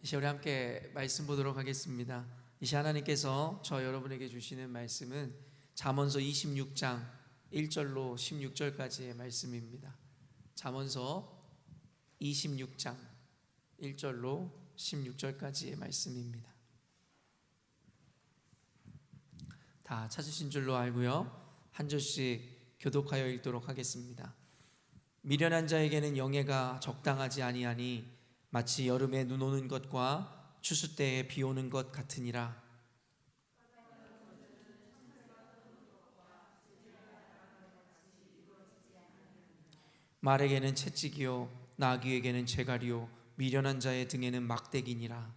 이 시간 우리 함께 말씀 보도록 하겠습니다. 이 시간 하나님께서 저 여러분에게 주시는 말씀은 잠언서 26장 1절로 16절까지의 말씀입니다. 잠언서 26장 1절로 16절까지의 말씀입니다. 다 찾으신 줄로 알고요. 한 절씩 교독하여 읽도록 하겠습니다. 미련한 자에게는 영예가 적당하지 아니하니 마치 여름에 눈 오는 것과 추수 때에 비 오는 것 같으니라. 말에게는 채찍이요 나귀에게는 재갈이요 미련한 자의 등에는 막대기니라.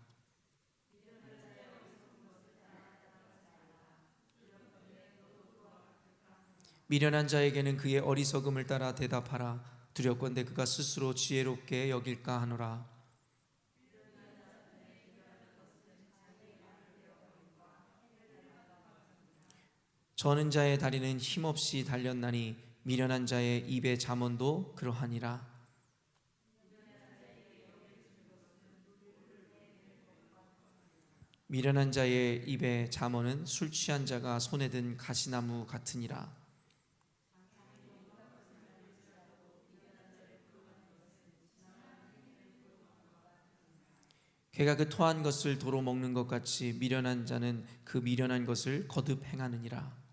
미련한 자에게는 그의 어리석음을 따라 대답하라. 두렵건대 그가 스스로 지혜롭게 여길까 하노라. 저는 자의 다리는 힘없이 달렸나니 미련한 자의 입의 잠언도 그러하니라. 미련한 자의 입의 잠언은 술 취한 자가 손에 든 가시나무 같으니라. 개가 그 토한 것을 도로 먹는 것 같이 미련한 자는 그 미련한 것을 거듭 행하느니라.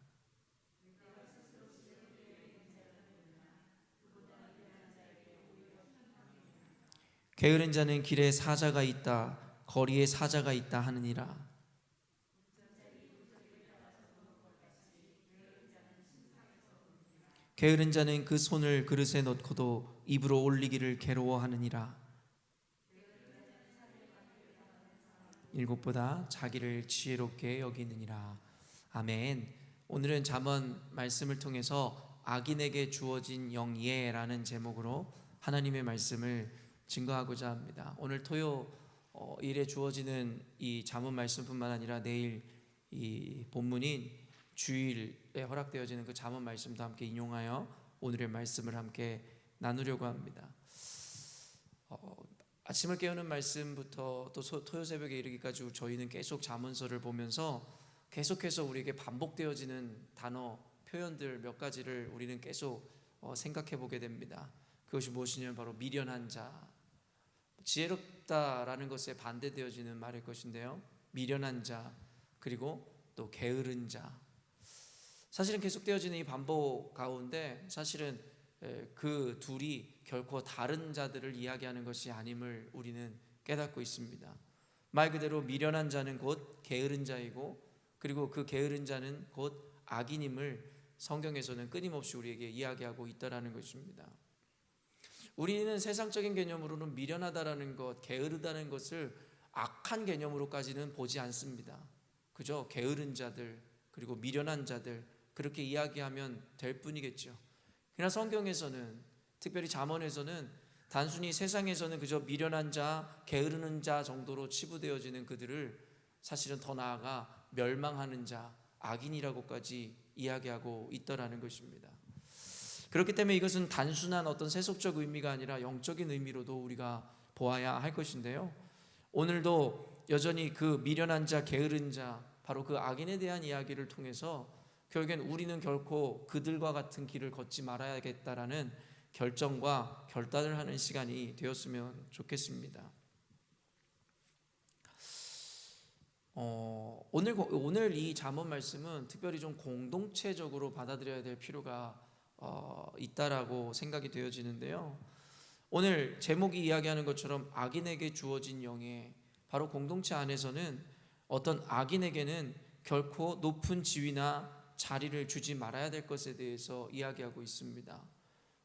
게으른 자는 길에 사자가 있다 거리에 사자가 있다 하느니라. 게으른 자는 그 손을 그릇에 넣고도 입으로 올리기를 괴로워하느니라. 일곱보다 자기를 지혜롭게 여기느니라. 아멘. 오늘은 잠언 말씀을 통해서 악인에게 주어진 영예라는 제목으로 하나님의 말씀을 증거하고자 합니다. 오늘 토요일에 주어지는 이 잠언 말씀뿐만 아니라 내일 이 본문인 주일에 허락되어지는 그 잠언 말씀도 함께 인용하여 오늘의 말씀을 함께 나누려고 합니다. 아침을 깨우는 말씀부터 또 토요 새벽에 이르기까지 저희는 계속 잠언서를 보면서 계속해서 우리에게 반복되어지는 단어, 표현들 몇 가지를 우리는 계속 생각해 보게 됩니다. 그것이 무엇이냐면 바로 미련한 자, 지혜롭다라는 것에 반대되어지는 말일 것인데요. 미련한 자, 그리고 또 게으른 자. 사실은 계속되어지는 이 반복 가운데 사실은 그 둘이 결코 다른 자들을 이야기하는 것이 아님을 우리는 깨닫고 있습니다. 말 그대로 미련한 자는 곧 게으른 자이고, 그리고 그 게으른 자는 곧 악인임을 성경에서는 끊임없이 우리에게 이야기하고 있다라는 것입니다. 우리는 세상적인 개념으로는 미련하다라는 것, 게으르다는 것을 악한 개념으로까지는 보지 않습니다. 그저 게으른 자들, 그리고 미련한 자들, 그렇게 이야기하면 될 뿐이겠죠. 그러나 성경에서는, 특별히 잠언에서는 단순히 세상에서는 그저 미련한 자, 게으르는 자 정도로 치부되어지는 그들을 사실은 더 나아가 멸망하는 자, 악인이라고까지 이야기하고 있다라는 것입니다. 그렇기 때문에 이것은 단순한 어떤 세속적 의미가 아니라 영적인 의미로도 우리가 보아야 할 것인데요. 오늘도 여전히 그 미련한 자, 게으른 자, 바로 그 악인에 대한 이야기를 통해서 결국엔 우리는 결코 그들과 같은 길을 걷지 말아야겠다라는 결정과 결단을 하는 시간이 되었으면 좋겠습니다. 오늘 이 잠언 말씀은 특별히 좀 공동체적으로 받아들여야 될 필요가 있다라고 생각이 되어지는데요. 오늘 제목이 이야기하는 것처럼 악인에게 주어진 영예, 바로 공동체 안에서는 어떤 악인에게는 결코 높은 지위나 자리를 주지 말아야 될 것에 대해서 이야기하고 있습니다.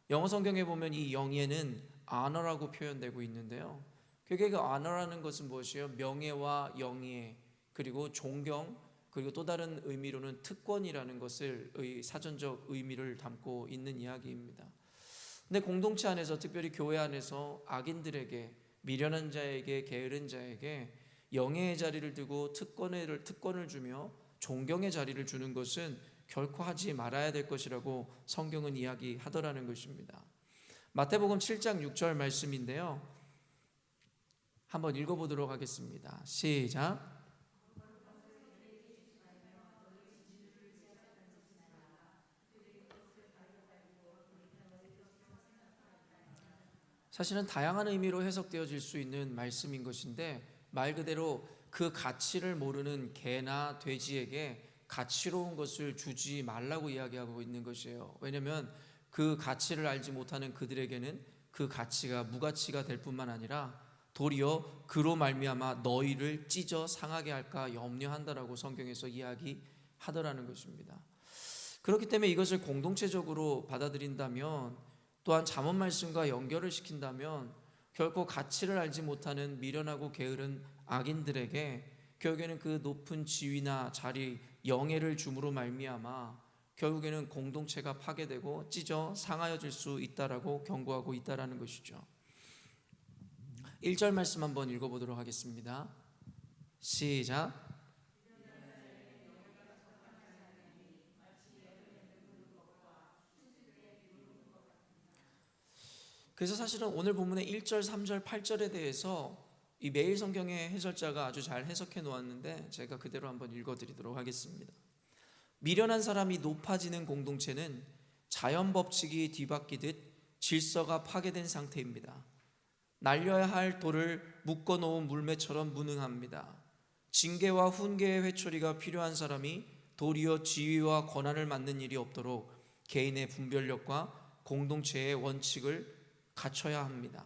영어 성경에 보면 이 영예는 honor라고 표현되고 있는데요. 그게 그 honor라는 것은 무엇이에요? 명예와 영예, 그리고 존경, 그리고 또 다른 의미로는 특권이라는 것을 사전적 의미를 담고 있는 이야기입니다. 근데 공동체 안에서, 특별히 교회 안에서 악인들에게, 미련한 자에게, 게으른 자에게 영예의 자리를 두고 특권을 주며 존경의 자리를 주는 것은 결코 하지 말아야 될 것이라고 성경은 이야기하더라는 것입니다. 마태복음 7장 6절 말씀인데요. 한번 읽어보도록 하겠습니다. 시작. 사실은 다양한 의미로 해석되어질 수 있는 말씀인 것인데, 말 그대로 그 가치를 모르는 개나 돼지에게 가치로운 것을 주지 말라고 이야기하고 있는 것이에요. 왜냐하면 그 가치를 알지 못하는 그들에게는 그 가치가 무가치가 될 뿐만 아니라 도리어 그로 말미암아 너희를 찢어 상하게 할까 염려한다라고 성경에서 이야기하더라는 것입니다. 그렇기 때문에 이것을 공동체적으로 받아들인다면, 또한 잠언 말씀과 연결을 시킨다면, 결코 가치를 알지 못하는 미련하고 게으른 악인들에게 결국에는 그 높은 지위나 자리, 영예를 줌으로 말미암아 결국에는 공동체가 파괴되고 찢어 상하여질 수 있다라고 경고하고 있다라는 것이죠. 1절 말씀 한번 읽어보도록 하겠습니다. 시작. 그래서 사실은 오늘 본문의 1절, 3절, 8절에 대해서 이 매일 성경의 해설자가 아주 잘 해석해 놓았는데, 제가 그대로 한번 읽어드리도록 하겠습니다. 미련한 사람이 높아지는 공동체는 자연 법칙이 뒤바뀌듯 질서가 파괴된 상태입니다. 날려야 할 돌을 묶어놓은 물매처럼 무능합니다. 징계와 훈계의 회초리가 필요한 사람이 도리어 지위와 권한을 맡는 일이 없도록 개인의 분별력과 공동체의 원칙을 갖춰야 합니다.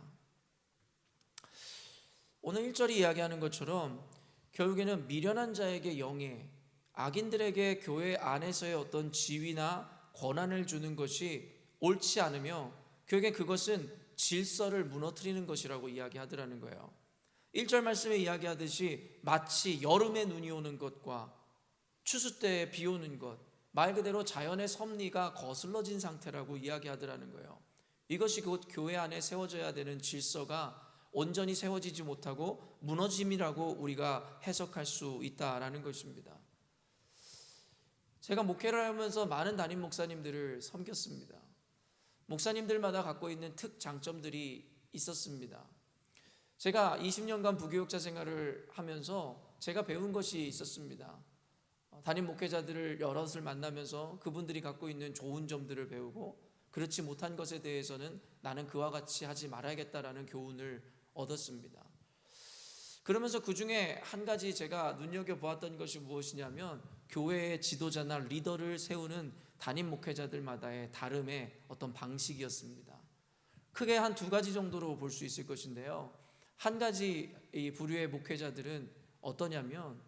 오늘 1절이 이야기하는 것처럼 결국에는 미련한 자에게 영예, 악인들에게 교회 안에서의 어떤 지위나 권한을 주는 것이 옳지 않으며, 결국에 그것은 질서를 무너뜨리는 것이라고 이야기하더라는 거예요. 1절 말씀에 이야기하듯이 마치 여름에 눈이 오는 것과 추수 때에 비 오는 것, 말 그대로 자연의 섭리가 거슬러진 상태라고 이야기하더라는 거예요. 이것이 곧 교회 안에 세워져야 되는 질서가 온전히 세워지지 못하고 무너짐이라고 우리가 해석할 수 있다라는 것입니다. 제가 목회를 하면서 많은 담임 목사님들을 섬겼습니다. 목사님들마다 갖고 있는 특장점들이 있었습니다. 제가 20년간 부교육자 생활을 하면서 제가 배운 것이 있었습니다. 담임 목회자들을 여럿을 만나면서 그분들이 갖고 있는 좋은 점들을 배우고, 그렇지 못한 것에 대해서는 나는 그와 같이 하지 말아야겠다라는 교훈을 얻었습니다. 그러면서 그 중에 한 가지 제가 눈여겨보았던 것이 무엇이냐면, 교회의 지도자나 리더를 세우는 담임 목회자들마다의 다름의 어떤 방식이었습니다. 크게 한 두 가지 정도로 볼 수 있을 것인데요. 한 가지 이 부류의 목회자들은 어떠냐면,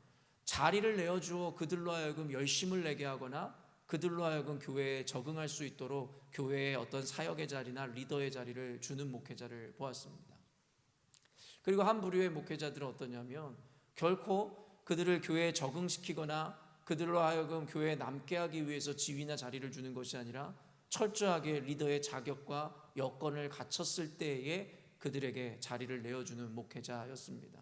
자리를 내어주어 그들로 하여금 열심을 내게 하거나 그들로 하여금 교회에 적응할 수 있도록 교회의 어떤 사역의 자리나 리더의 자리를 주는 목회자를 보았습니다. 그리고 한 부류의 목회자들은 어떠냐면, 결코 그들을 교회에 적응시키거나 그들로 하여금 교회에 남게 하기 위해서 지위나 자리를 주는 것이 아니라 철저하게 리더의 자격과 여건을 갖췄을 때에 그들에게 자리를 내어주는 목회자였습니다.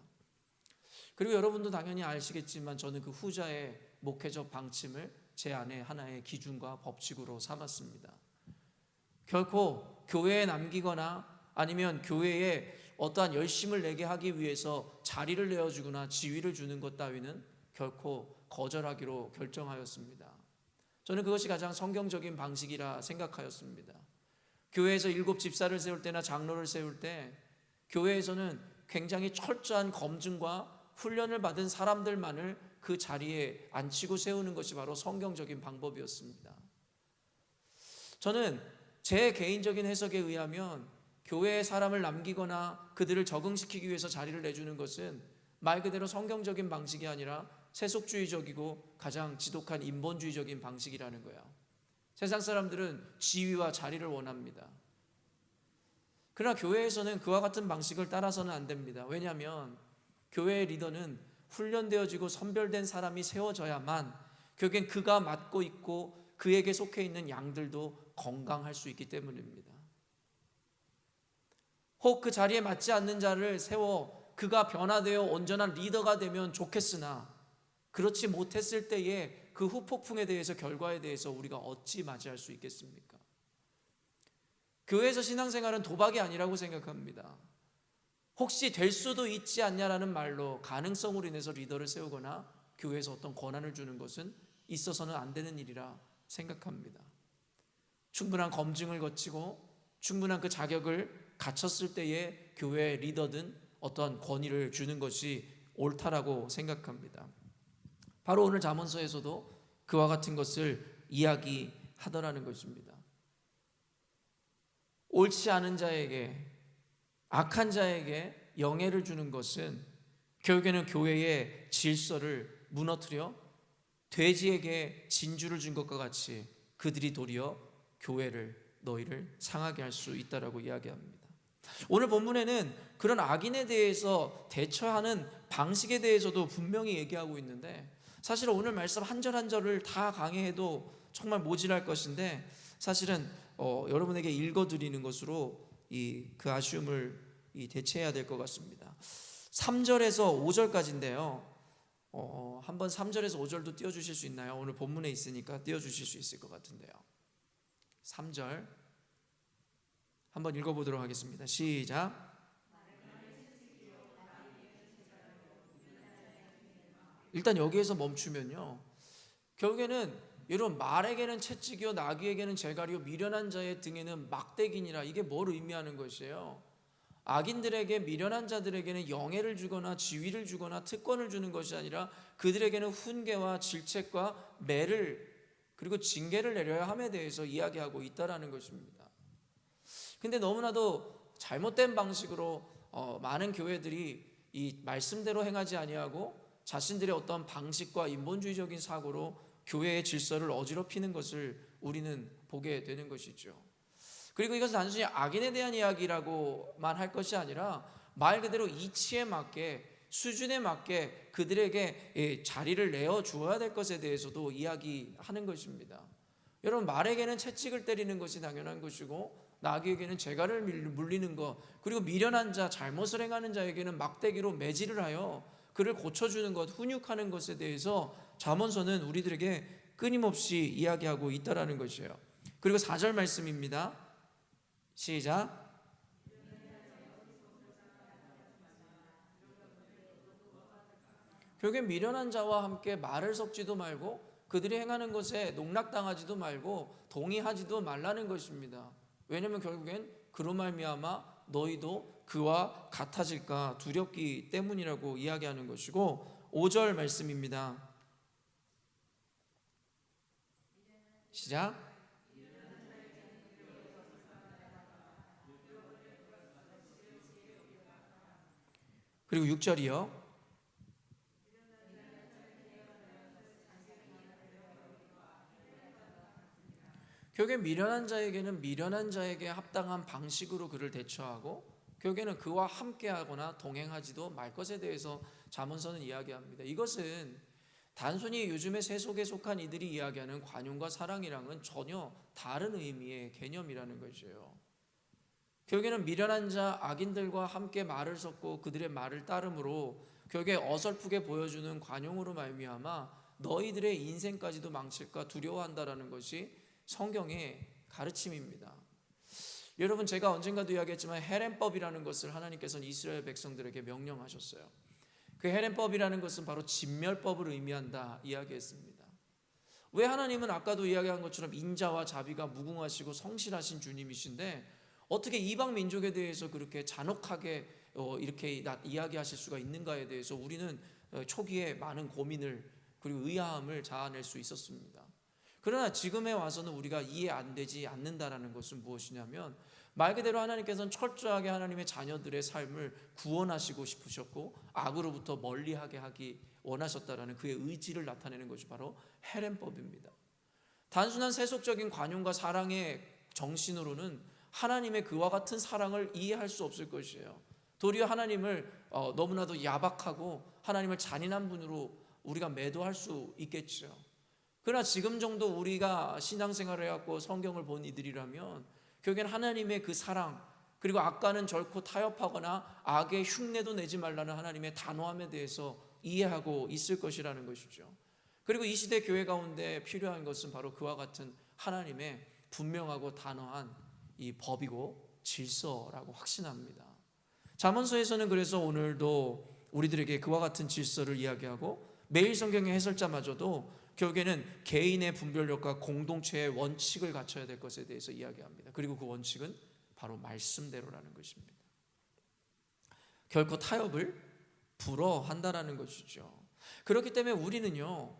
그리고 여러분도 당연히 아시겠지만, 저는 그 후자의 목회적 방침을 제 안에 하나의 기준과 법칙으로 삼았습니다. 결코 교회에 남기거나 아니면 교회에 어떠한 열심을 내게 하기 위해서 자리를 내어주거나 지위를 주는 것 따위는 결코 거절하기로 결정하였습니다. 저는 그것이 가장 성경적인 방식이라 생각하였습니다. 교회에서 7 집사를 세울 때나 장로를 세울 때 교회에서는 굉장히 철저한 검증과 훈련을 받은 사람들만을 그 자리에 앉히고 세우는 것이 바로 성경적인 방법이었습니다. 저는 제 개인적인 해석에 의하면 교회에 사람을 남기거나 그들을 적응시키기 위해서 자리를 내주는 것은 말 그대로 성경적인 방식이 아니라 세속주의적이고 가장 지독한 인본주의적인 방식이라는 거예요. 세상 사람들은 지위와 자리를 원합니다. 그러나 교회에서는 그와 같은 방식을 따라서는 안 됩니다. 왜냐하면 교회의 리더는 훈련되어지고 선별된 사람이 세워져야만 결국엔 그가 맡고 있고 그에게 속해 있는 양들도 건강할 수 있기 때문입니다. 혹 그 자리에 맞지 않는 자를 세워 그가 변화되어 온전한 리더가 되면 좋겠으나, 그렇지 못했을 때에 그 후폭풍에 대해서, 결과에 대해서 우리가 어찌 맞이할 수 있겠습니까? 교회에서 신앙생활은 도박이 아니라고 생각합니다. 혹시 될 수도 있지 않냐라는 말로 가능성으로 인해서 리더를 세우거나 교회에서 어떤 권한을 주는 것은 있어서는 안 되는 일이라 생각합니다. 충분한 검증을 거치고 충분한 그 자격을 갖췄을 때에 교회 리더든 어떠한 권위를 주는 것이 옳다라고 생각합니다. 바로 오늘 잠언서에서도 그와 같은 것을 이야기하더라는 것입니다. 옳지 않은 자에게, 악한 자에게 영예를 주는 것은 결국에는 교회의 질서를 무너뜨려 돼지에게 진주를 준 것과 같이 그들이 도리어 교회를, 너희를 상하게 할 수 있다라고 이야기합니다. 오늘 본문에는 그런 악인에 대해서 대처하는 방식에 대해서도 분명히 얘기하고 있는데, 사실 오늘 말씀 한 절 한 절을 다 강의해도 정말 모질할 것인데, 사실은 여러분에게 읽어드리는 것으로 그 아쉬움을 대체해야 될 것 같습니다. 3절에서 5절까지인데요. 한번 3절에서 5절도 띄워주실 수 있나요? 오늘 본문에 있으니까 띄워주실 수 있을 것 같은데요. 3절 한번 읽어보도록 하겠습니다. 시작. 일단 여기에서 멈추면요, 결국에는 여러분, 말에게는 채찍이요 나귀에게는 재갈이요 미련한 자의 등에는 막대기니라. 이게 뭘 의미하는 것이에요? 악인들에게, 미련한 자들에게는 영예를 주거나 지위를 주거나 특권을 주는 것이 아니라 그들에게는 훈계와 질책과 매를, 그리고 징계를 내려야 함에 대해서 이야기하고 있다라는 것입니다. 근데 너무나도 잘못된 방식으로 많은 교회들이 이 말씀대로 행하지 아니하고 자신들의 어떤 방식과 인본주의적인 사고로 교회의 질서를 어지럽히는 것을 우리는 보게 되는 것이죠. 그리고 이것은 단순히 악인에 대한 이야기라고만 할 것이 아니라 말 그대로 이치에 맞게, 수준에 맞게 그들에게 자리를 내어 주어야 될 것에 대해서도 이야기하는 것입니다. 여러분, 말에게는 채찍을 때리는 것이 당연한 것이고 나귀에게는 재갈을 물리는 것, 그리고 미련한 자, 잘못을 행하는 자에게는 막대기로 매질을 하여 그를 고쳐주는 것, 훈육하는 것에 대해서 잠언서는 우리들에게 끊임없이 이야기하고 있다라는 것이에요. 그리고 4절 말씀입니다. 시작. 결국에 미련한 자와 함께 말을 섞지도 말고 그들이 행하는 것에 농락당하지도 말고 동의하지도 말라는 것입니다. 왜냐하면 결국엔 그로 말미암아 너희도 그와 같아질까 두렵기 때문이라고 이야기하는 것이고, 5절 말씀입니다. 시작. 그리고 6절이요. 결국에 미련한 자에게는 미련한 자에게 합당한 방식으로 그를 대처하고 결국에는 그와 함께하거나 동행하지도 말 것에 대해서 잠언서는 이야기합니다. 이것은 단순히 요즘의 세속에 속한 이들이 이야기하는 관용과 사랑이랑은 전혀 다른 의미의 개념이라는 것이에요. 결국에는 미련한 자, 악인들과 함께 말을 섞고 그들의 말을 따름으로 결국에 어설프게 보여주는 관용으로 말미암아 너희들의 인생까지도 망칠까 두려워한다라는 것이 성경의 가르침입니다. 여러분, 제가 언젠가도 이야기했지만 헤렘법이라는 것을 하나님께서는 이스라엘 백성들에게 명령하셨어요. 그 헤렘법이라는 것은 바로 진멸법을 의미한다 이야기했습니다. 왜 하나님은 아까도 이야기한 것처럼 인자와 자비가 무궁하시고 성실하신 주님이신데 어떻게 이방 민족에 대해서 그렇게 잔혹하게 이렇게 이야기하실 수가 있는가에 대해서 우리는 초기에 많은 고민을 그리고 의아함을 자아낼 수 있었습니다. 그러나 지금에 와서는 우리가 이해 안 되지 않는다라는 것은 무엇이냐면 말 그대로 하나님께서는 철저하게 하나님의 자녀들의 삶을 구원하시고 싶으셨고 악으로부터 멀리하게 하기 원하셨다라는 그의 의지를 나타내는 것이 바로 헤렘법입니다. 단순한 세속적인 관용과 사랑의 정신으로는 하나님의 그와 같은 사랑을 이해할 수 없을 것이에요. 도리어 하나님을 너무나도 야박하고 하나님을 잔인한 분으로 우리가 매도할 수 있겠죠. 그러나 지금 정도 우리가 신앙생활을 해왔고 성경을 본 이들이라면 결국엔 하나님의 그 사랑, 그리고 악과는 결코 타협하거나 악의 흉내도 내지 말라는 하나님의 단호함에 대해서 이해하고 있을 것이라는 것이죠. 그리고 이 시대 교회 가운데 필요한 것은 바로 그와 같은 하나님의 분명하고 단호한 이 법이고 질서라고 확신합니다. 잠언서에서는 그래서 오늘도 우리들에게 그와 같은 질서를 이야기하고, 매일 성경의 해설자마저도 결국에는 개인의 분별력과 공동체의 원칙을 갖춰야 될 것에 대해서 이야기합니다. 그리고 그 원칙은 바로 말씀대로라는 것입니다. 결코 타협을 불허한다라는 것이죠. 그렇기 때문에 우리는요,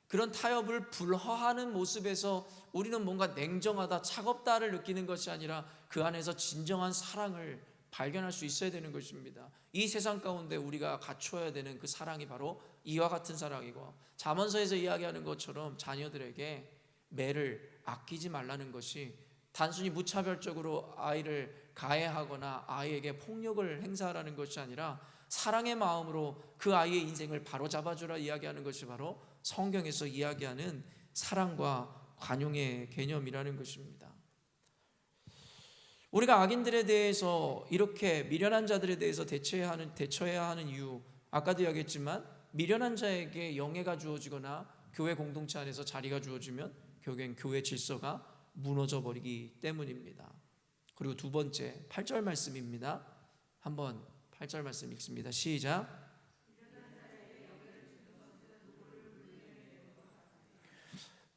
그런 타협을 불허하는 모습에서 우리는 뭔가 냉정하다, 차갑다를 느끼는 것이 아니라 그 안에서 진정한 사랑을 발견할 수 있어야 되는 것입니다. 이 세상 가운데 우리가 갖춰야 되는 그 사랑이 바로 이와 같은 사랑이고, 잠언서에서 이야기하는 것처럼 자녀들에게 매를 아끼지 말라는 것이 단순히 무차별적으로 아이를 가해하거나 아이에게 폭력을 행사하라는 것이 아니라 사랑의 마음으로 그 아이의 인생을 바로잡아주라 이야기하는 것이 바로 성경에서 이야기하는 사랑과 관용의 개념이라는 것입니다. 우리가 악인들에 대해서, 이렇게 미련한 자들에 대해서 대처해야 하는 이유, 아까도 이야기했지만 미련한 자에게 영예가 주어지거나 교회 공동체 안에서 자리가 주어지면 결국엔 교회 질서가 무너져 버리기 때문입니다. 그리고 두 번째, 8절 말씀입니다. 한번 8절 말씀 읽습니다. 시작.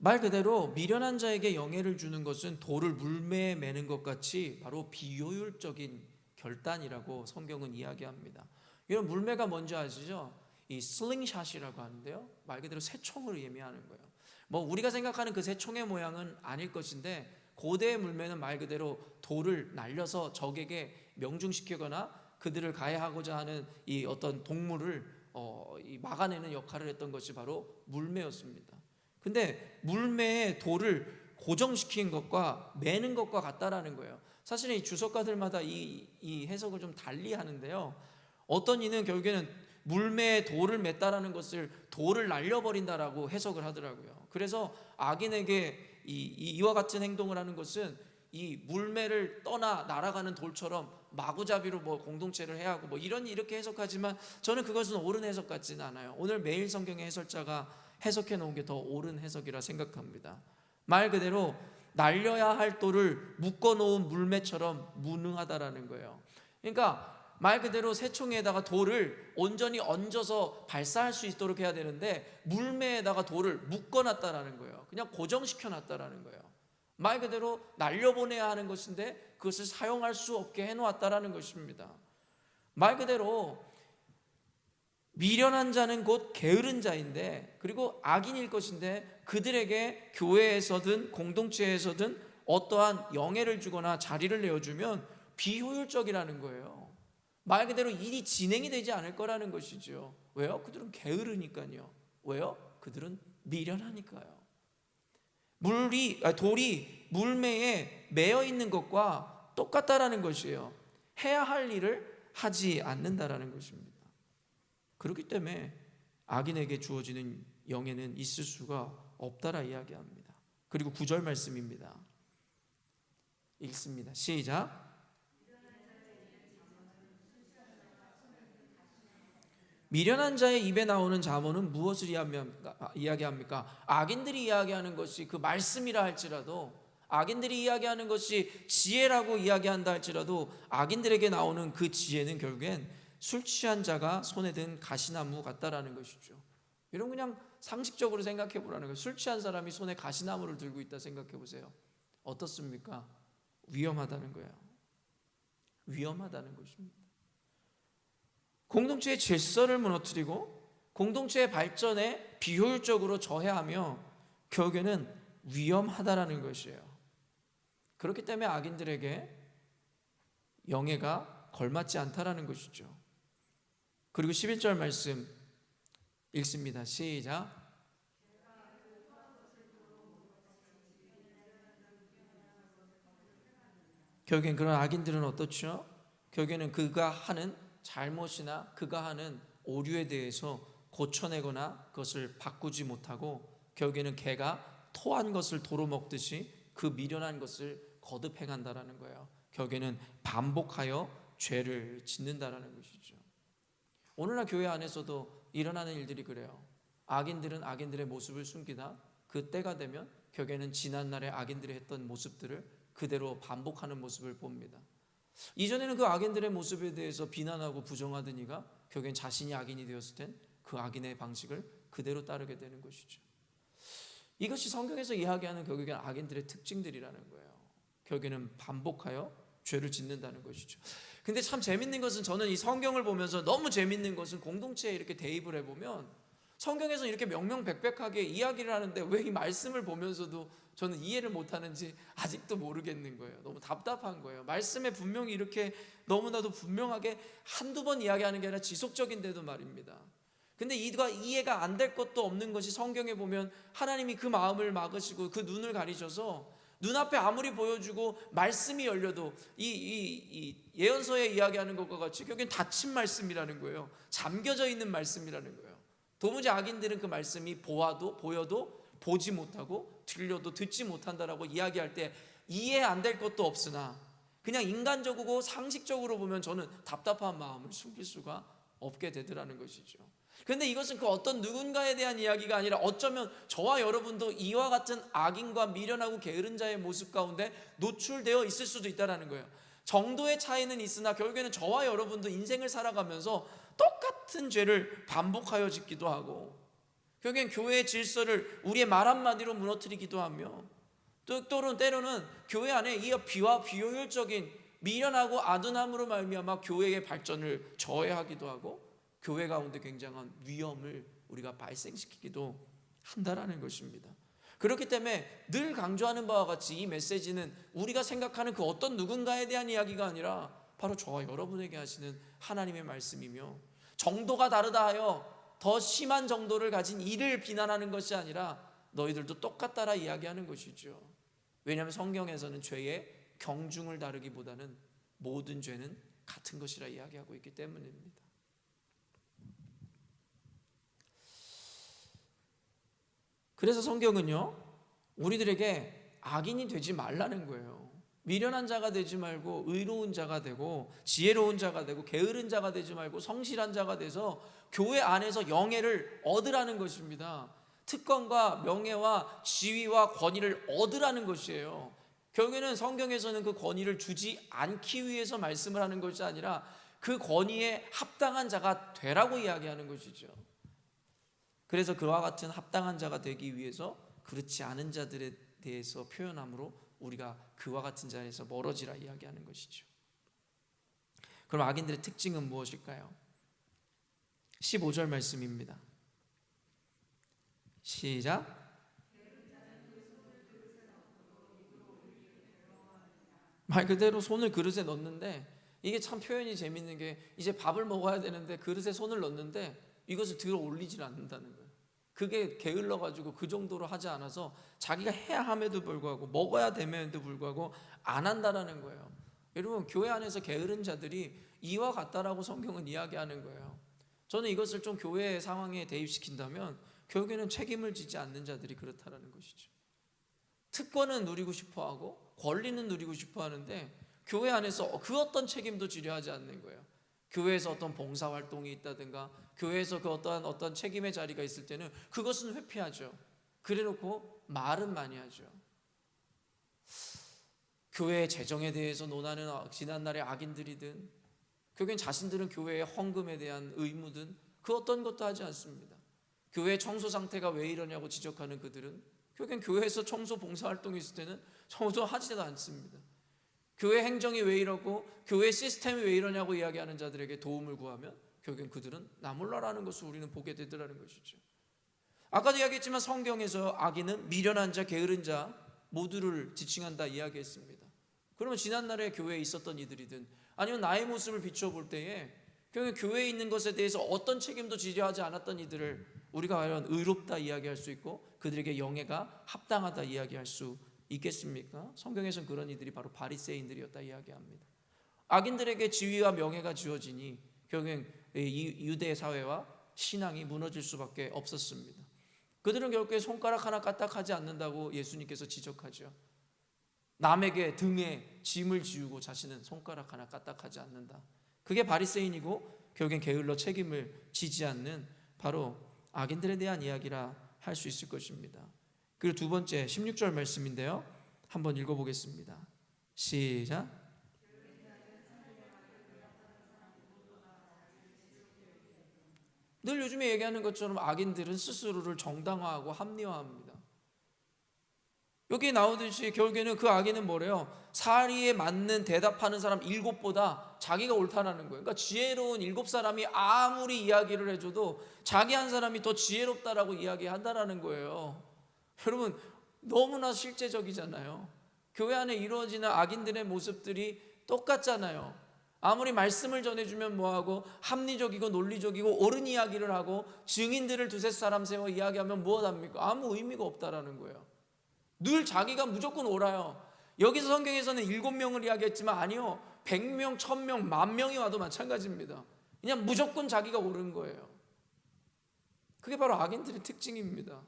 말 그대로 미련한 자에게 영예를 주는 것은 돌을 물매에 매는 것 같이 바로 비효율적인 결단이라고 성경은 이야기합니다. 이런 물매가 뭔지 아시죠? 이 슬링샷이라고 하는데요, 말 그대로 새총을 의미하는 거예요. 뭐 우리가 생각하는 그 새총의 모양은 아닐 것인데, 고대의 물매는 말 그대로 돌을 날려서 적에게 명중시키거나 그들을 가해하고자 하는 이 어떤 동물을 막아내는 역할을 했던 것이 바로 물매였습니다. 근데 물매에 돌을 고정시킨 것과 매는 것과 같다라는 거예요. 사실은 이 주석가들마다 이 해석을 좀 달리 하는데요, 어떤 이는 결국에는 물매에 돌을 맸다라는 것을 돌을 날려버린다라고 해석을 하더라고요. 그래서 악인에게 이와 같은 행동을 하는 것은 이 물매를 떠나 날아가는 돌처럼 마구잡이로 뭐 공동체를 해야 하고 뭐 이렇게 해석하지만, 저는 그것은 옳은 해석 같지는 않아요. 오늘 매일 성경의 해설자가 해석해 놓은 게 더 옳은 해석이라 생각합니다. 말 그대로 날려야 할 돌을 묶어 놓은 물매처럼 무능하다라는 거예요. 그러니까 말 그대로 새총에다가 돌을 온전히 얹어서 발사할 수 있도록 해야 되는데, 물매에다가 돌을 묶어 놨다라는 거예요. 그냥 고정시켜 놨다라는 거예요. 말 그대로 날려보내야 하는 것인데 그것을 사용할 수 없게 해놓았다라는 것입니다. 말 그대로 미련한 자는 곧 게으른 자인데, 그리고 악인일 것인데 그들에게 교회에서든 공동체에서든 어떠한 영예를 주거나 자리를 내어주면 비효율적이라는 거예요. 말 그대로 일이 진행이 되지 않을 거라는 것이죠. 왜요? 그들은 게으르니까요. 왜요? 그들은 미련하니까요. 돌이 물매에 매여 있는 것과 똑같다라는 것이에요. 해야 할 일을 하지 않는다라는 것입니다. 그렇기 때문에 악인에게 주어지는 영예는 있을 수가 없다라 이야기합니다. 그리고 9절 말씀입니다. 읽습니다. 시작. 미련한 자의 입에 나오는 잠언은 무엇을 이야기합니까? 악인들이 이야기하는 것이 그 말씀이라 할지라도, 악인들이 이야기하는 것이 지혜라고 이야기한다 할지라도, 악인들에게 나오는 그 지혜는 결국엔 술 취한 자가 손에 든 가시나무 같다라는 것이죠. 여러분 그냥 상식적으로 생각해 보라는 거예요. 술 취한 사람이 손에 가시나무를 들고 있다 생각해 보세요. 어떻습니까? 위험하다는 거예요. 위험하다는 것입니다. 공동체의 질서를 무너뜨리고 공동체의 발전에 비효율적으로 저해하며 결국에는 위험하다라는 것이에요. 그렇기 때문에 악인들에게 영예가 걸맞지 않다라는 것이죠. 그리고 11절 말씀 읽습니다. 시작. 결국엔 그런 악인들은 어떻죠? 결국에는 그가 하는 잘못이나 그가 하는 오류에 대해서 고쳐내거나 그것을 바꾸지 못하고, 결국에는 개가 토한 것을 도로 먹듯이 그 미련한 것을 거듭 행한다라는 거예요. 결국에는 반복하여 죄를 짓는다라는 것이죠. 오늘날 교회 안에서도 일어나는 일들이 그래요. 악인들은 악인들의 모습을 숨기다 그 때가 되면 결국에는 지난날에 악인들이 했던 모습들을 그대로 반복하는 모습을 봅니다. 이전에는 그 악인들의 모습에 대해서 비난하고 부정하던 이가 결국엔 자신이 악인이 되었을 땐 그 악인의 방식을 그대로 따르게 되는 것이죠. 이것이 성경에서 이야기하는 결국엔 악인들의 특징들이라는 거예요. 결국에는 반복하여 죄를 짓는다는 것이죠. 근데 참 재밌는 것은, 저는 이 성경을 보면서 너무 재밌는 것은, 공동체에 이렇게 대입을 해보면 성경에서 이렇게 명명백백하게 이야기를 하는데 왜 이 말씀을 보면서도 저는 이해를 못하는지 아직도 모르겠는 거예요. 너무 답답한 거예요. 말씀에 분명히 이렇게 너무나도 분명하게 한두 번 이야기하는 게 아니라 지속적인데도 말입니다. 근데 이해가 안 될 것도 없는 것이, 성경에 보면 하나님이 그 마음을 막으시고 그 눈을 가리셔서 눈앞에 아무리 보여주고 말씀이 열려도 이 예언서에 이야기하는 것과 같이 결국엔 닫힌 말씀이라는 거예요. 잠겨져 있는 말씀이라는 거예요. 도무지 악인들은 그 말씀이 보여도 보지 못하고 들려도 듣지 못한다라고 이야기할 때 이해 안 될 것도 없으나 그냥 인간적이고 상식적으로 보면 저는 답답한 마음을 숨길 수가 없게 되더라는 것이죠. 그런데 이것은 그 어떤 누군가에 대한 이야기가 아니라 어쩌면 저와 여러분도 이와 같은 악인과 미련하고 게으른 자의 모습 가운데 노출되어 있을 수도 있다는 거예요. 정도의 차이는 있으나 결국에는 저와 여러분도 인생을 살아가면서 똑같은 죄를 반복하여 짓기도 하고, 결국엔 교회의 질서를 우리의 말 한마디로 무너뜨리기도 하며, 때로는 교회 안에 이 비효율적인 미련하고 아둔함으로 말미암아 교회의 발전을 저해하기도 하고 교회 가운데 굉장한 위험을 우리가 발생시키기도 한다라는 것입니다. 그렇기 때문에 늘 강조하는 바와 같이 이 메시지는 우리가 생각하는 그 어떤 누군가에 대한 이야기가 아니라 바로 저와 여러분에게 하시는 하나님의 말씀이며, 정도가 다르다 하여 더 심한 정도를 가진 이를 비난하는 것이 아니라 너희들도 똑같다라 이야기하는 것이죠. 왜냐하면 성경에서는 죄의 경중을 다루기보다는 모든 죄는 같은 것이라 이야기하고 있기 때문입니다. 그래서 성경은요, 우리들에게 악인이 되지 말라는 거예요. 미련한 자가 되지 말고 의로운 자가 되고 지혜로운 자가 되고 게으른 자가 되지 말고 성실한 자가 돼서 교회 안에서 영예를 얻으라는 것입니다. 특권과 명예와 지위와 권위를 얻으라는 것이에요. 결국에는 성경에서는 그 권위를 주지 않기 위해서 말씀을 하는 것이 아니라 그 권위에 합당한 자가 되라고 이야기하는 것이죠. 그래서 그와 같은 합당한 자가 되기 위해서 그렇지 않은 자들에 대해서 표현함으로 우리가 그와 같은 자에서 멀어지라 이야기하는 것이죠. 그럼 악인들의 특징은 무엇일까요? 15절 말씀입니다. 시작. 말 그대로 손을 그릇에 넣는데, 이게 참 표현이 재밌는 게, 이제 밥을 먹어야 되는데 그릇에 손을 넣는데 이것을 들어 올리질 않는다는 거예요. 그게 게을러가지고 그 정도로 하지 않아서 자기가 해야 함에도 불구하고 먹어야 됨에도 불구하고 안 한다라는 거예요. 여러분, 교회 안에서 게으른 자들이 이와 같다라고 성경은 이야기하는 거예요. 저는 이것을 좀 교회 상황에 대입시킨다면 결국에는 책임을 지지 않는 자들이 그렇다라는 것이죠. 특권은 누리고 싶어하고 권리는 누리고 싶어하는데 교회 안에서 그 어떤 책임도 지려 하지 않는 거예요. 교회에서 어떤 봉사활동이 있다든가 교회에서 그 어떤 책임의 자리가 있을 때는 그것은 회피하죠. 그래놓고 말은 많이 하죠. 교회의 재정에 대해서 논하는 지난날의 악인들이든 결국엔 자신들은 교회의 헌금에 대한 의무든 그 어떤 것도 하지 않습니다. 교회 청소 상태가 왜 이러냐고 지적하는 그들은 결국엔 교회에서 청소 봉사활동이 있을 때는 청소하지도 않습니다. 교회 행정이 왜 이러고 교회 시스템이 왜 이러냐고 이야기하는 자들에게 도움을 구하면 결국엔 그들은 나 몰라라는 것을 우리는 보게 되더라는 것이죠. 아까도 이야기했지만 성경에서 악인은 미련한 자, 게으른 자 모두를 지칭한다 이야기했습니다. 그러면 지난날에 교회에 있었던 이들이든 아니면 나의 모습을 비춰볼 때에 결국 교회에 있는 것에 대해서 어떤 책임도 지려하지 않았던 이들을 우리가 과연 의롭다 이야기할 수 있고 그들에게 영예가 합당하다 이야기할 수 있겠습니까? 성경에서는 그런 이들이 바로 바리새인들이었다 이야기합니다. 악인들에게 지위와 명예가 주어지니 결국엔 유대 사회와 신앙이 무너질 수밖에 없었습니다. 그들은 결국에 손가락 하나 까딱하지 않는다고 예수님께서 지적하죠. 남에게 등에 짐을 지우고 자신은 손가락 하나 까딱하지 않는다. 그게 바리새인이고 결국엔 게을러 책임을 지지 않는 바로 악인들에 대한 이야기라 할 수 있을 것입니다. 그리고 두 번째 16절 말씀인데요, 한번 읽어보겠습니다. 시작. 늘 요즘에 얘기하는 것처럼 악인들은 스스로를 정당화하고 합리화합니다. 여기 나오듯이 결국에는 그 악인은 뭐래요? 사리에 맞는 대답하는 사람 7보다 자기가 옳다라는 거예요. 그러니까 지혜로운 7사람이 아무리 이야기를 해줘도 자기 한 사람이 더 지혜롭다라고 이야기한다라는 거예요. 여러분, 너무나 실제적이잖아요. 교회 안에 이루어지는 악인들의 모습들이 똑같잖아요. 아무리 말씀을 전해주면 뭐하고 합리적이고 논리적이고 옳은 이야기를 하고 증인들을 두세 사람 세워 이야기하면 무엇합니까? 아무 의미가 없다라는 거예요. 늘 자기가 무조건 옳아요. 여기서 성경에서는 7명을 이야기했지만 아니요, 100명, 1000명, 10,000명이 와도 마찬가지입니다. 그냥 무조건 자기가 옳은 거예요. 그게 바로 악인들의 특징입니다.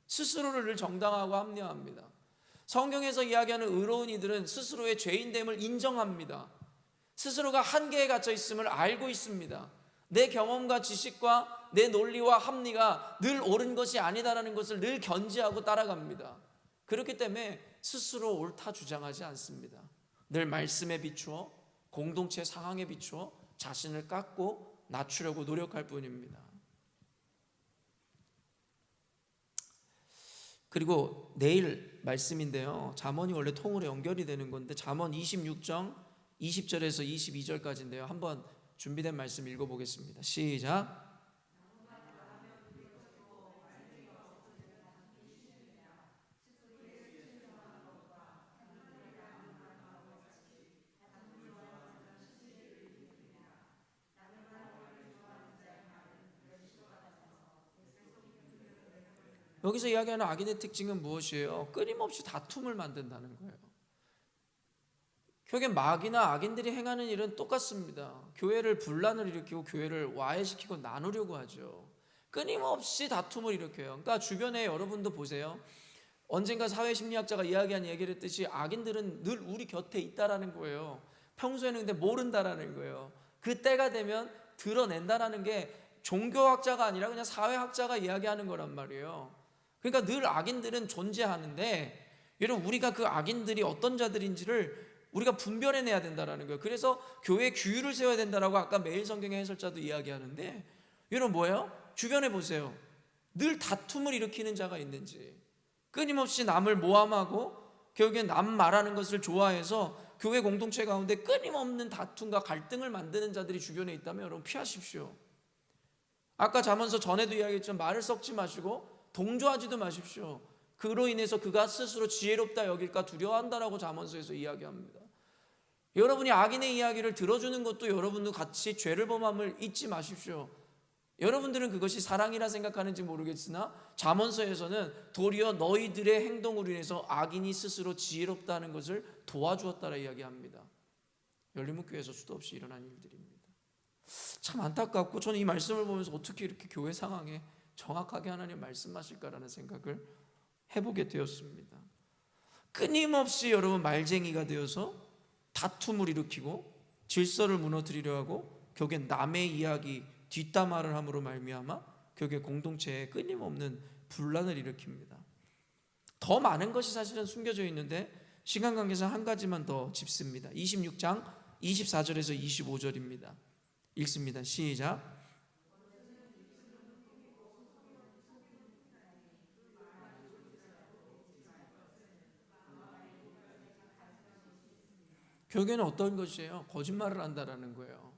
스스로를 늘 정당하고 합리화합니다. 성경에서 이야기하는 의로운 이들은 스스로의 죄인됨을 인정합니다. 스스로가 한계에 갇혀 있음을 알고 있습니다. 내 경험과 지식과 내 논리와 합리가 늘 옳은 것이 아니다라는 것을 늘 견지하고 따라갑니다. 그렇기 때문에 스스로 옳다 주장하지 않습니다. 늘 말씀에 비추어 공동체 상황에 비추어 자신을 깎고 낮추려고 노력할 뿐입니다. 그리고 내일 말씀인데요, 잠언이 원래 통으로 연결이 되는 건데 잠언 26장 20절에서 22절까지인데요, 한번 준비된 말씀 읽어보겠습니다. 시작. 여기서 이야기하는 악인의 특징은 무엇이에요? 끊임없이 다툼을 만든다는 거예요. 결국엔 마귀나 악인들이 행하는 일은 똑같습니다. 교회를 분란을 일으키고 교회를 와해시키고 나누려고 하죠. 끊임없이 다툼을 일으켜요. 그러니까 주변에 여러분도 보세요. 언젠가 사회심리학자가 이야기한 얘기를 했듯이 악인들은 늘 우리 곁에 있다라는 거예요. 평소에는 근데 모른다라는 거예요. 그 때가 되면 드러낸다라는 게 종교학자가 아니라 그냥 사회학자가 이야기하는 거란 말이에요. 그러니까 늘 악인들은 존재하는데, 여러분, 우리가 그 악인들이 어떤 자들인지를 우리가 분별해내야 된다는 거예요. 그래서 교회 규율을 세워야 된다라고 아까 매일 성경의 해설자도 이야기하는데, 여러분 뭐예요? 주변에 보세요. 늘 다툼을 일으키는 자가 있는지, 끊임없이 남을 모함하고 결국엔 남 말하는 것을 좋아해서 교회 공동체 가운데 끊임없는 다툼과 갈등을 만드는 자들이 주변에 있다면 여러분 피하십시오. 아까 잠언서 전에도 이야기했지만 말을 섞지 마시고 동조하지도 마십시오. 그로 인해서 그가 스스로 지혜롭다 여길까 두려워한다라고 잠언서에서 이야기합니다. 여러분이 악인의 이야기를 들어주는 것도 여러분도 같이 죄를 범함을 잊지 마십시오. 여러분들은 그것이 사랑이라 생각하는지 모르겠으나 잠언서에서는 도리어 너희들의 행동으로 인해서 악인이 스스로 지혜롭다는 것을 도와주었다라 이야기합니다. 열린목교회에서 수도 없이 일어난 일들입니다. 참 안타깝고, 저는 이 말씀을 보면서 어떻게 이렇게 교회 상황에 정확하게 하나님 말씀하실까라는 생각을 해보게 되었습니다. 끊임없이 여러분 말쟁이가 되어서 다툼을 일으키고 질서를 무너뜨리려 하고 결국엔 남의 이야기 뒷담화를 함으로 말미암아 결국에 공동체에 끊임없는 분란을 일으킵니다. 더 많은 것이 사실은 숨겨져 있는데 시간 관계상 한 가지만 더 짚습니다. 26장 24절에서 25절입니다. 읽습니다. 시작. 결국에는 어떤 것이에요? 거짓말을 한다라는 거예요.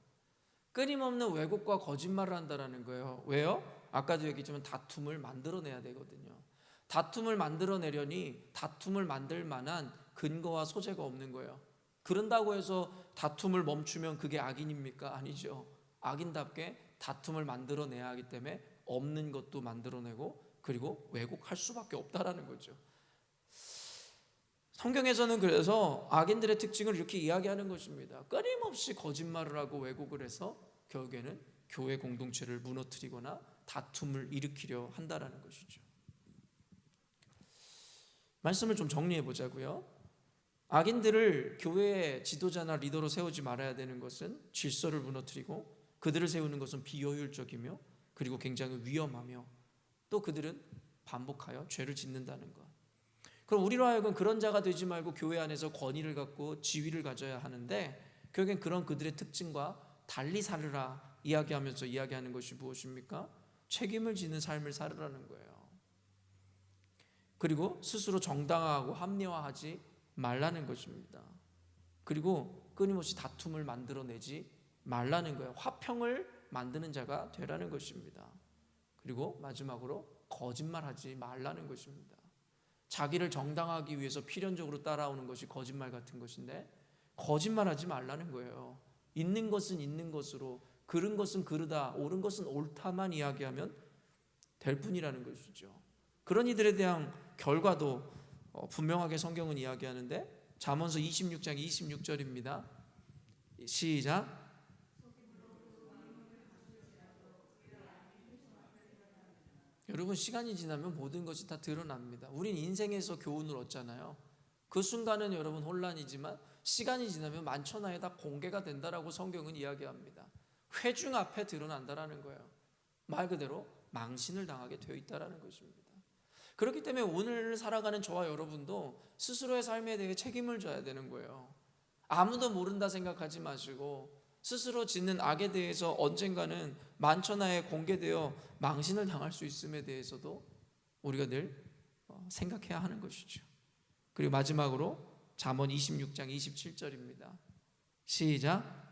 끊임없는 왜곡과 거짓말을 한다라는 거예요. 왜요? 아까도 얘기했지만 다툼을 만들어내야 되거든요. 다툼을 만들어내려니 다툼을 만들 만한 근거와 소재가 없는 거예요. 그런다고 해서 다툼을 멈추면 그게 악인입니까? 아니죠. 악인답게 다툼을 만들어내야 하기 때문에 없는 것도 만들어내고 그리고 왜곡할 수밖에 없다라는 거죠. 성경에서는 그래서 악인들의 특징을 이렇게 이야기하는 것입니다. 끊임없이 거짓말을 하고 왜곡을 해서 결국에는 교회 공동체를 무너뜨리거나 다툼을 일으키려 한다라는 것이죠. 말씀을 좀 정리해 보자고요. 악인들을 교회의 지도자나 리더로 세우지 말아야 되는 것은 질서를 무너뜨리고, 그들을 세우는 것은 비효율적이며 그리고 굉장히 위험하며, 또 그들은 반복하여 죄를 짓는다는 것. 그럼 우리로 하여금 그런 자가 되지 말고 교회 안에서 권위를 갖고 지위를 가져야 하는데, 결국엔 그런 그들의 특징과 달리 살으라 이야기하면서 이야기하는 것이 무엇입니까? 책임을 지는 삶을 살으라는 거예요. 그리고 스스로 정당화하고 합리화하지 말라는 것입니다. 그리고 끊임없이 다툼을 만들어내지 말라는 거예요. 화평을 만드는 자가 되라는 것입니다. 그리고 마지막으로 거짓말하지 말라는 것입니다. 자기를 정당하기 위해서 필연적으로 따라오는 것이 거짓말 같은 것인데 거짓말하지 말라는 거예요. 있는 것은 있는 것으로, 그른 것은 그르다, 옳은 것은 옳다만 이야기하면 될 뿐이라는 것이죠. 그런 이들에 대한 결과도 분명하게 성경은 이야기하는데 잠언서 26장 26절입니다. 시작. 여러분, 시간이 지나면 모든 것이 다 드러납니다. 우린 인생에서 교훈을 얻잖아요. 그 순간은 여러분 혼란이지만 시간이 지나면 만천하에 다 공개가 된다라고 성경은 이야기합니다. 회중 앞에 드러난다라는 거예요. 말 그대로 망신을 당하게 되어 있다라는 것입니다. 그렇기 때문에 오늘 살아가는 저와 여러분도 스스로의 삶에 대해 책임을 져야 되는 거예요. 아무도 모른다 생각하지 마시고 스스로 짓는 악에 대해서 언젠가는 만천하에 공개되어 망신을 당할 수 있음에 대해서도 우리가 늘 생각해야 하는 것이죠. 그리고 마지막으로 잠언 26장 27절입니다. 시작.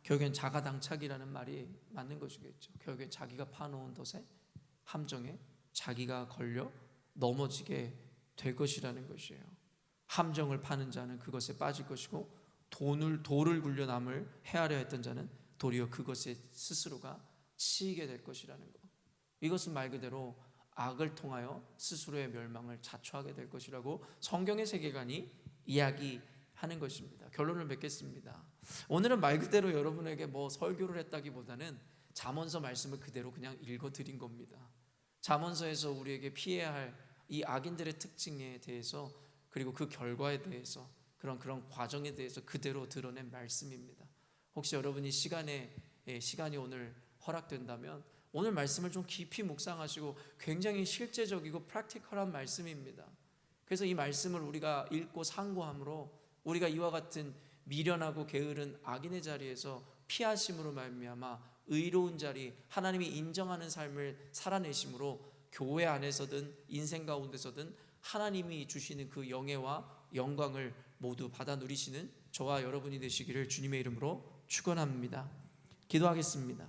결국엔 자가당착이라는 말이 맞는 것이겠죠. 결국엔 자기가 파놓은 덫에, 함정에 자기가 걸려 넘어지게 될 것이라는 것이에요. 함정을 파는 자는 그것에 빠질 것이고 돌을 굴려 남을 헤아려 했던 자는 도리어 그것에 스스로가 치이게 될 것이라는 것. 이것은 말 그대로 악을 통하여 스스로의 멸망을 자초하게 될 것이라고 성경의 세계관이 이야기하는 것입니다. 결론을 맺겠습니다. 오늘은 말 그대로 여러분에게 설교를 했다기보다는 잠언서 말씀을 그대로 그냥 읽어드린 겁니다. 잠언서에서 우리에게 피해야 할 이 악인들의 특징에 대해서, 그리고 그 결과에 대해서, 그런 과정에 대해서 그대로 드러낸 말씀입니다. 혹시 여러분이 시간이 오늘 허락된다면 오늘 말씀을 좀 깊이 묵상하시고, 굉장히 실제적이고 프랙티컬한 말씀입니다. 그래서 이 말씀을 우리가 읽고 상고함으로 우리가 이와 같은 미련하고 게으른 악인의 자리에서 피하심으로 말미암아 의로운 자리, 하나님이 인정하는 삶을 살아내심으로 교회 안에서든 인생 가운데서든 하나님이 주시는 그 영예와 영광을 모두 받아 누리시는 저와 여러분이 되시기를 주님의 이름으로 축원합니다. 기도하겠습니다.